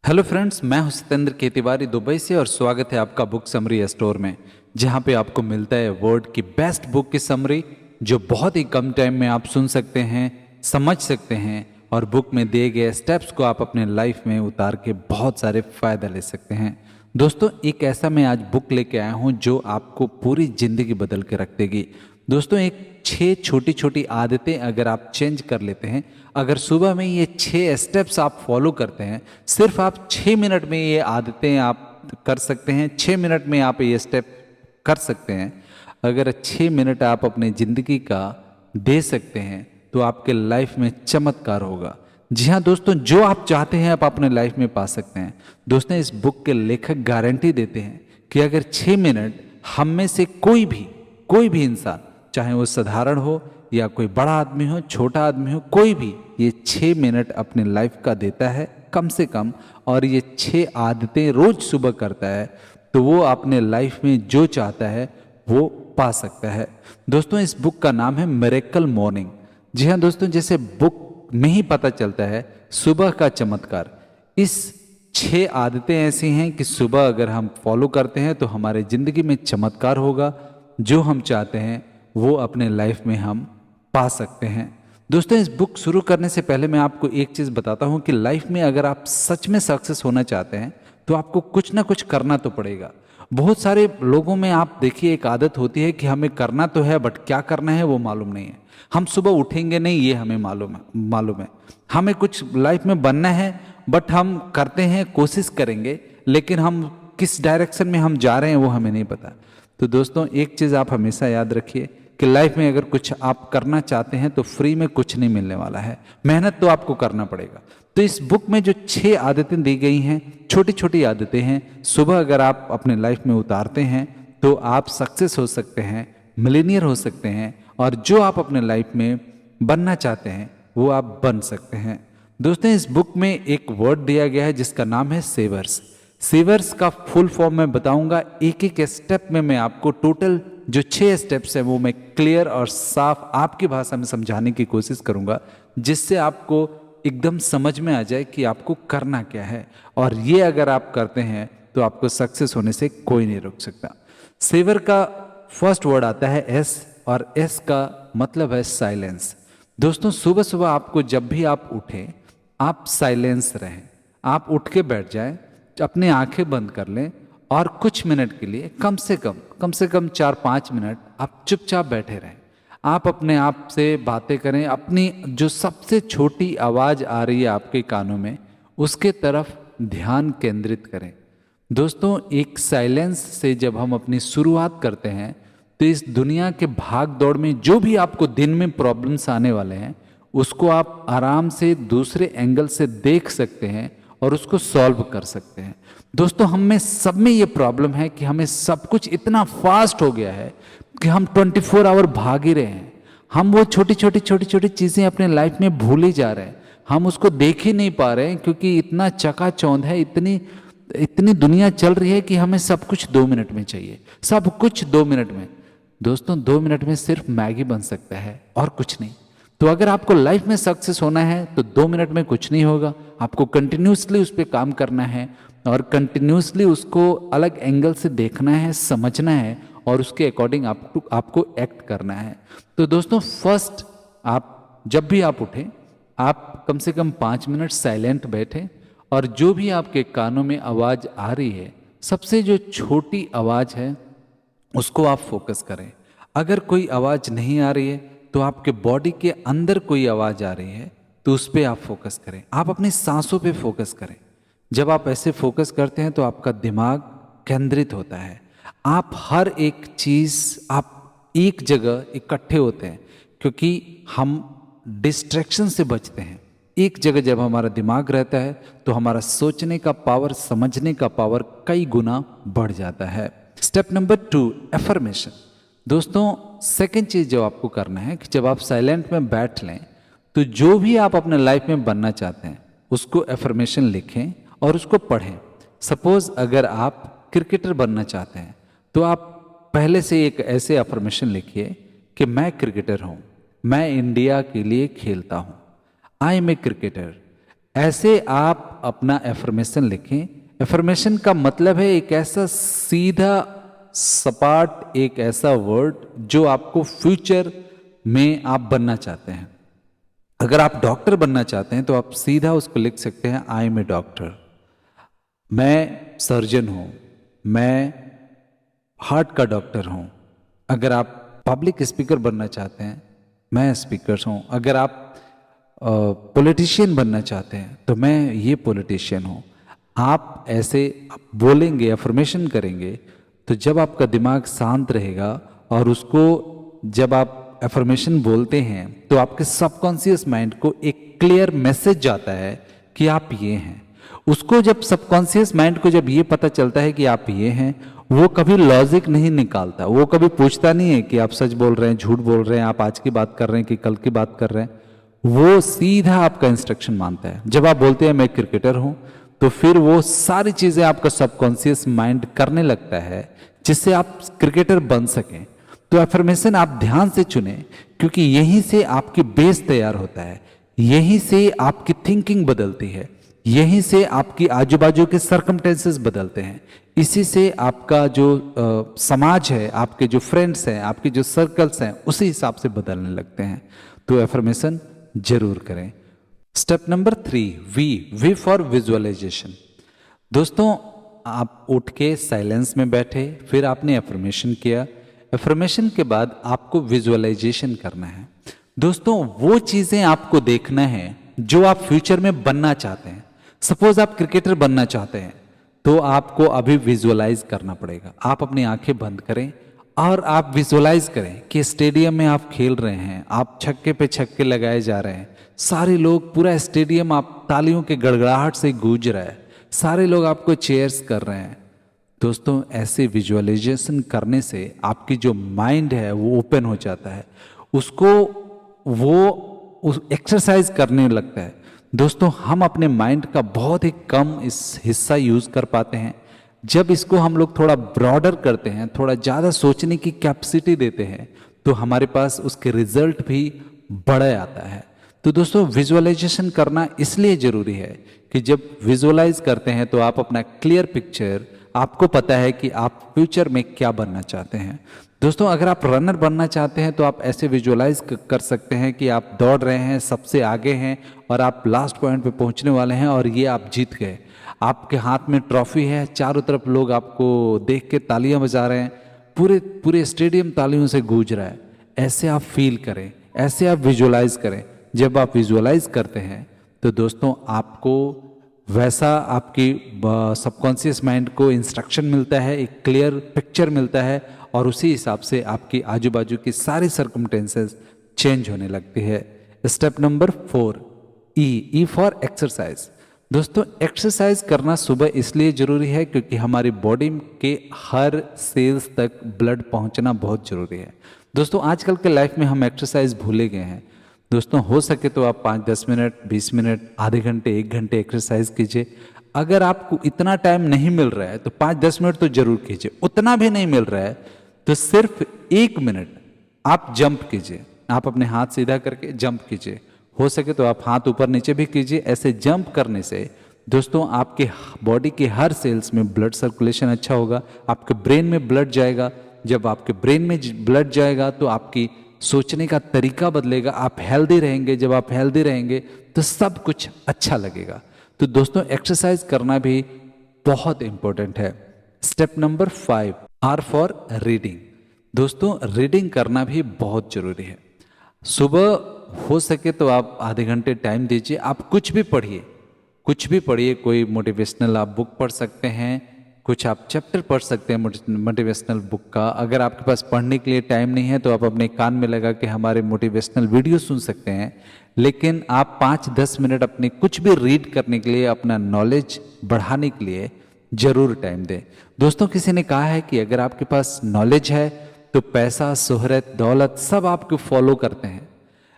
Hello friends, मैं हूं सत्येंद्र के तिवारी दुबई से और स्वागत है आपका बुक समरी स्टोर में, जहां पे आपको मिलता है वर्ड की बेस्ट बुक की समरी जो बहुत ही कम टाइम में आप सुन सकते हैं, समझ सकते हैं और बुक में दिए गए स्टेप्स को आप अपने लाइफ में उतार के बहुत सारे फायदा ले सकते हैं। दोस्तों, एक ऐसा मैं आज बुक लेके आया हूं जो आपको पूरी जिंदगी बदल के रख देगी। दोस्तों, एक 6 छोटी छोटी आदतें अगर आप चेंज कर लेते हैं, अगर सुबह में ये 6 स्टेप्स आप फॉलो करते हैं, सिर्फ आप 6 मिनट में ये आदतें आप कर सकते हैं, 6 मिनट में आप ये स्टेप कर सकते हैं। अगर 6 मिनट आप अपने ज़िंदगी का दे सकते हैं तो आपके लाइफ में चमत्कार होगा। जी हाँ दोस्तों, जो आप चाहते हैं आप अपने लाइफ में पा सकते हैं। दोस्तों, इस बुक के लेखक गारंटी देते हैं कि अगर 6 मिनट हम में से कोई भी इंसान, चाहे वो साधारण हो या कोई बड़ा आदमी हो, छोटा आदमी हो, कोई भी ये 6 मिनट अपने लाइफ का देता है कम से कम, और ये 6 आदतें रोज सुबह करता है, तो वो अपने लाइफ में जो चाहता है वो पा सकता है। दोस्तों, इस बुक का नाम है मिरेकल मॉर्निंग। जी हाँ दोस्तों, जैसे बुक में ही पता चलता है सुबह का चमत्कार। इस 6 आदतें ऐसी हैं कि सुबह अगर हम फॉलो करते हैं तो हमारे जिंदगी में चमत्कार होगा। जो हम चाहते हैं वो अपने लाइफ में हम पा सकते हैं। दोस्तों, इस बुक शुरू करने से पहले मैं आपको एक चीज़ बताता हूं कि लाइफ में अगर आप सच में सक्सेस होना चाहते हैं तो आपको कुछ ना कुछ करना तो पड़ेगा। बहुत सारे लोगों में आप देखिए एक आदत होती है कि हमें करना तो है बट क्या करना है वो मालूम नहीं है। हम सुबह उठेंगे नहीं, ये हमें मालूम है। हमें कुछ लाइफ में बनना है बट हम करते हैं, कोशिश करेंगे, लेकिन हम किस डायरेक्शन में हम जा रहे हैं वो हमें नहीं पता। तो दोस्तों, एक चीज़ आप हमेशा याद रखिए कि लाइफ में अगर कुछ आप करना चाहते हैं तो फ्री में कुछ नहीं मिलने वाला है, मेहनत तो आपको करना पड़ेगा। तो इस बुक में जो 6 आदतें दी गई हैं, छोटी छोटी आदतें हैं, सुबह अगर आप अपने लाइफ में उतारते हैं तो आप सक्सेस हो सकते हैं, मिलीनियर हो सकते हैं, और जो आप अपने लाइफ में बनना चाहते हैं वो आप बन सकते हैं। दोस्तों, इस बुक में एक वर्ड दिया गया है जिसका नाम है सेवर्स। सेवर्स का फुल फॉर्म मैं बताऊंगा, एक एक स्टेप में मैं आपको टोटल जो 6 स्टेप्स हैं वो मैं क्लियर और साफ आपकी भाषा में समझाने की कोशिश करूंगा, जिससे आपको एकदम समझ में आ जाए कि आपको करना क्या है, और ये अगर आप करते हैं तो आपको सक्सेस होने से कोई नहीं रोक सकता। सेवर का फर्स्ट वर्ड आता है एस, और एस का मतलब है साइलेंस। दोस्तों, सुबह सुबह आपको जब भी आप उठें, आप साइलेंस रहें। आप उठ के बैठ जाएं, अपनी आंखें बंद कर लें और कुछ मिनट के लिए कम से कम 4-5 मिनट आप चुपचाप बैठे रहें। आप अपने आप से बातें करें, अपनी जो सबसे छोटी आवाज़ आ रही है आपके कानों में उसके तरफ ध्यान केंद्रित करें। दोस्तों, एक साइलेंस से जब हम अपनी शुरुआत करते हैं तो इस दुनिया के भाग दौड़ में जो भी आपको दिन में प्रॉब्लम्स आने वाले हैं उसको आप आराम से दूसरे एंगल से देख सकते हैं और उसको सॉल्व कर सकते हैं। दोस्तों, हम में सब में ये प्रॉब्लम है कि हमें सब कुछ इतना फास्ट हो गया है कि हम 24 आवर भाग ही रहे हैं। हम वो छोटी छोटी चीज़ें अपने लाइफ में भूल ही जा रहे हैं। हम उसको देख ही नहीं पा रहे हैं क्योंकि इतना चकाचौंध है, इतनी इतनी दुनिया चल रही है कि हमें सब कुछ 2 मिनट में चाहिए, सब कुछ 2 मिनट में। दोस्तों, 2 मिनट में सिर्फ मैगी बन सकता है और कुछ नहीं। तो अगर आपको लाइफ में सक्सेस होना है तो 2 मिनट में कुछ नहीं होगा। आपको कंटिन्यूसली उस पर काम करना है और कंटिन्यूसली उसको अलग एंगल से देखना है, समझना है और उसके अकॉर्डिंग आपको एक्ट करना है। तो दोस्तों, फर्स्ट, आप जब भी आप उठें, आप कम से कम 5 मिनट साइलेंट बैठें और जो भी आपके कानों में आवाज़ आ रही है, सबसे जो छोटी आवाज़ है उसको आप फोकस करें। अगर कोई आवाज़ नहीं आ रही है तो आपके बॉडी के अंदर कोई आवाज़ आ रही है तो उस पर आप फोकस करें। आप अपनी सांसों पे फोकस करें। जब आप ऐसे फोकस करते हैं तो आपका दिमाग केंद्रित होता है। आप हर एक चीज़, आप एक जगह इकट्ठे होते हैं क्योंकि हम डिस्ट्रैक्शन से बचते हैं। एक जगह जब हमारा दिमाग रहता है तो हमारा सोचने का पावर, समझने का पावर कई गुना बढ़ जाता है। Step number 2, affirmation. दोस्तों, सेकंड चीज़ जो आपको करना है कि जब आप साइलेंट में बैठ लें तो जो भी आप अपने लाइफ में बनना चाहते हैं उसको एफर्मेशन लिखें और उसको पढ़ें। सपोज अगर आप क्रिकेटर बनना चाहते हैं तो आप पहले से एक ऐसे एफर्मेशन लिखिए कि मैं क्रिकेटर हूँ, मैं इंडिया के लिए खेलता हूँ, आई एम ए क्रिकेटर। ऐसे आप आप अपना एफर्मेशन लिखें। एफर्मेशन का मतलब है एक ऐसा सीधा सपाट एक ऐसा वर्ड जो आपको फ्यूचर में आप बनना चाहते हैं। अगर आप डॉक्टर बनना चाहते हैं तो आप सीधा उसको लिख सकते हैं, आई एम ए डॉक्टर, मैं सर्जन हूं, मैं हार्ट का डॉक्टर हूं। अगर आप पब्लिक स्पीकर बनना चाहते हैं, मैं स्पीकर हूं। अगर आप पॉलिटिशियन बनना चाहते हैं तो मैं ये पॉलिटिशियन हूं। आप ऐसे बोलेंगे, अफर्मेशन करेंगे, तो जब आपका दिमाग शांत रहेगा और उसको जब आप अफर्मेशन बोलते हैं तो आपके सबकॉन्शियस माइंड को एक क्लियर मैसेज जाता है कि आप ये हैं। उसको जब सबकॉन्शियस माइंड को जब ये पता चलता है कि आप ये हैं, वो कभी लॉजिक नहीं निकालता, वो कभी पूछता नहीं है कि आप सच बोल रहे हैं, झूठ बोल रहे हैं, आप आज की बात कर रहे हैं कि कल की बात कर रहे हैं। वो सीधा आपका इंस्ट्रक्शन मानता है। जब आप बोलते हैं मैं क्रिकेटर हूं, तो फिर वो सारी चीजें आपका सबकॉन्शियस माइंड करने लगता है जिससे आप क्रिकेटर बन सकें। तो एफर्मेशन आप ध्यान से चुने, क्योंकि यहीं से आपकी बेस तैयार होता है, यहीं से आपकी थिंकिंग बदलती है, यहीं से आपकी आजू बाजू के सर्कमटेंसेस बदलते हैं, इसी से आपका जो समाज है, आपके जो फ्रेंड्स हैं, आपके जो सर्कल्स हैं, उसी हिसाब से बदलने लगते हैं। तो एफर्मेशन जरूर करें। Step number 3, V for visualization. दोस्तों, आप उठ के साइलेंस में बैठे, फिर आपने एफर्मेशन किया। एफर्मेशन के बाद आपको विजुअलाइजेशन करना है। दोस्तों, वो चीजें आपको देखना है जो आप फ्यूचर में बनना चाहते हैं। सपोज आप क्रिकेटर बनना चाहते हैं तो आपको अभी विजुअलाइज करना पड़ेगा। आप अपनी आंखें बंद करें और आप विजुअलाइज करें कि स्टेडियम में आप खेल रहे हैं, आप छक्के पे छक्के लगाए जा रहे हैं, सारे लोग, पूरा स्टेडियम आप तालियों के गड़गड़ाहट से गूंज रहा है, सारे लोग आपको चीयर्स कर रहे हैं। दोस्तों, ऐसे विजुअलाइजेशन करने से आपकी जो माइंड है वो ओपन हो जाता है, उसको वो एक्सरसाइज करने लगता है। दोस्तों, हम अपने माइंड का बहुत ही कम इस हिस्सा यूज कर पाते हैं। जब इसको हम लोग थोड़ा ब्रॉडर करते हैं, थोड़ा ज़्यादा सोचने की कैपेसिटी देते हैं, तो हमारे पास उसके रिजल्ट भी बड़ा आता है। तो दोस्तों, विजुअलाइजेशन करना इसलिए ज़रूरी है कि जब विजुअलाइज करते हैं तो आप अपना क्लियर पिक्चर, आपको पता है कि आप फ्यूचर में क्या बनना चाहते हैं। दोस्तों, अगर आप रनर बनना चाहते हैं तो आप ऐसे विजुअलाइज कर सकते हैं कि आप दौड़ रहे हैं, सबसे आगे हैं और आप लास्ट पॉइंट पे पहुंचने वाले हैं और ये आप जीत गए। आपके हाथ में ट्रॉफी है, चारों तरफ लोग आपको देख के तालियां बजा रहे हैं, पूरे पूरे स्टेडियम तालियों से गूंज रहा है। ऐसे आप फील करें, ऐसे आप विजुअलाइज करें। जब आप विजुअलाइज करते हैं तो दोस्तों, आपको वैसा आपकी सबकॉन्शियस माइंड को इंस्ट्रक्शन मिलता है, एक क्लियर पिक्चर मिलता है और उसी हिसाब से आपकी आजू बाजू की सारी सर्कमटेंसेस चेंज होने लगती है। Step number 4, E for exercise. दोस्तों, एक्सरसाइज करना सुबह इसलिए जरूरी है क्योंकि हमारी बॉडी के हर सेल्स तक ब्लड पहुंचना बहुत जरूरी है। दोस्तों, आजकल के लाइफ में हम एक्सरसाइज भूले गए हैं। दोस्तों, हो सके तो आप 5-10 मिनट, 20 मिनट, आधे घंटे, 1 घंटे एक्सरसाइज कीजिए। अगर आपको इतना टाइम नहीं मिल रहा है तो 5-10 मिनट तो जरूर कीजिए। उतना भी नहीं मिल रहा है तो सिर्फ 1 मिनट आप जंप कीजिए। आप अपने हाथ सीधा करके जंप कीजिए। हो सके तो आप हाथ ऊपर नीचे भी कीजिए। ऐसे जंप करने से दोस्तों, आपके बॉडी के हर सेल्स में ब्लड सर्कुलेशन अच्छा होगा, आपके ब्रेन में ब्लड जाएगा। जब आपके ब्रेन में ब्लड जाएगा तो आपकी सोचने का तरीका बदलेगा, आप हेल्दी रहेंगे। जब आप हेल्दी रहेंगे तो सब कुछ अच्छा लगेगा। तो दोस्तों, एक्सरसाइज करना भी बहुत इंपॉर्टेंट है। Step number 5, R for reading. दोस्तों, रीडिंग करना भी बहुत जरूरी है। सुबह हो सके तो आप आधे घंटे टाइम दीजिए, आप कुछ भी पढ़िए, कुछ भी पढ़िए। कोई मोटिवेशनल आप बुक पढ़ सकते हैं, कुछ आप चैप्टर पढ़ सकते हैं मोटिवेशनल बुक का। अगर आपके पास पढ़ने के लिए टाइम नहीं है तो आप अपने कान में लगा के हमारे मोटिवेशनल वीडियो सुन सकते हैं। लेकिन आप 5-10 मिनट अपने कुछ भी रीड करने के लिए, अपना नॉलेज बढ़ाने के लिए जरूर टाइम दें। दोस्तों, किसी ने कहा है कि अगर आपके पास नॉलेज है तो पैसा, शोहरत, दौलत सब आपको फॉलो करते हैं,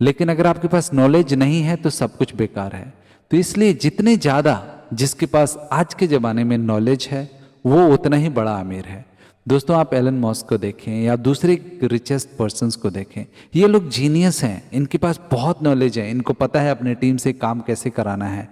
लेकिन अगर आपके पास नॉलेज नहीं है तो सब कुछ बेकार है। तो इसलिए जितने ज़्यादा जिसके पास आज के ज़माने में नॉलेज है वो उतना ही बड़ा अमीर है। दोस्तों, आप एलन मस्क को देखें या दूसरे रिचेस्ट पर्सन्स को देखें, ये लोग जीनियस हैं, इनके पास बहुत नॉलेज है, इनको पता है अपने टीम से काम कैसे कराना है।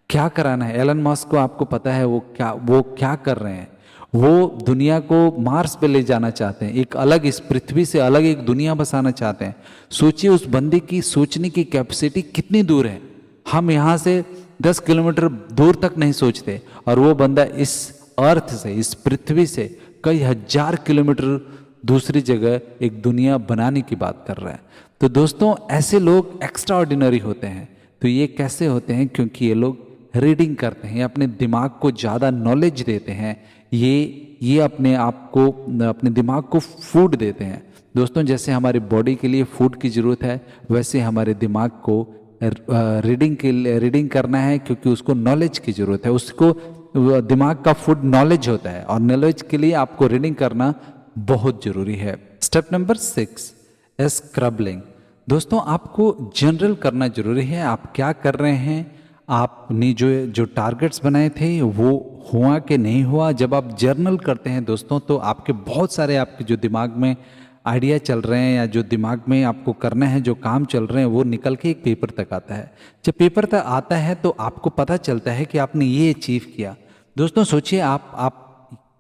क्या कराना है। एलन मस्क को आपको पता है वो क्या कर रहे हैं। वो दुनिया को मार्स पे ले जाना चाहते हैं, एक अलग, इस पृथ्वी से अलग एक दुनिया बसाना चाहते हैं। सोचिए उस बंदे की सोचने की कैपेसिटी कितनी दूर है। हम यहाँ से 10 किलोमीटर दूर तक नहीं सोचते, और वो बंदा इस अर्थ से, इस पृथ्वी से कई हजार किलोमीटर दूसरी जगह एक दुनिया बनाने की बात कर रहा है। तो दोस्तों, ऐसे लोग एक्स्ट्रा ऑर्डिनरी होते हैं। तो ये कैसे होते हैं? क्योंकि ये लोग रीडिंग करते हैं, अपने दिमाग को ज़्यादा नॉलेज देते हैं, ये अपने आप को, अपने दिमाग को फूड देते हैं। दोस्तों, जैसे हमारी बॉडी के लिए फूड की ज़रूरत है, वैसे हमारे दिमाग को रीडिंग करना है, क्योंकि उसको नॉलेज की ज़रूरत है। उसको दिमाग का फूड नॉलेज होता है, और नॉलेज के लिए आपको रीडिंग करना बहुत ज़रूरी है। Step number 6, स्क्रबलिंग। दोस्तों, आपको जनरल करना जरूरी है। आप क्या कर रहे हैं, आपने जो टारगेट्स बनाए थे वो हुआ कि नहीं हुआ। जब आप जर्नल करते हैं दोस्तों, तो आपके बहुत सारे, आपके जो दिमाग में आइडिया चल रहे हैं, या जो दिमाग में आपको करना है, जो काम चल रहे हैं, वो निकल के एक पेपर तक आता है। जब पेपर तक आता है तो आपको पता चलता है कि आपने ये अचीव किया। दोस्तों, सोचिए आप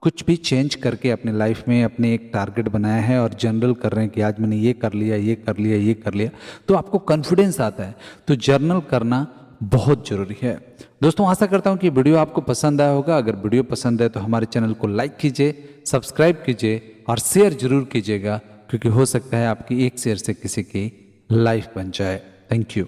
कुछ भी चेंज करके अपने लाइफ में अपने एक टारगेट बनाया है और जर्नल कर रहे हैं कि आज मैंने ये कर लिया, ये कर लिया, ये कर लिया, तो आपको कॉन्फिडेंस आता है। तो जर्नल करना बहुत ज़रूरी है। दोस्तों, आशा करता हूँ कि वीडियो आपको पसंद आया होगा। अगर वीडियो पसंद है तो हमारे चैनल को लाइक कीजिए, सब्सक्राइब कीजिए और शेयर जरूर कीजिएगा, क्योंकि हो सकता है आपकी एक शेयर से किसी की लाइफ बन जाए। Thank you.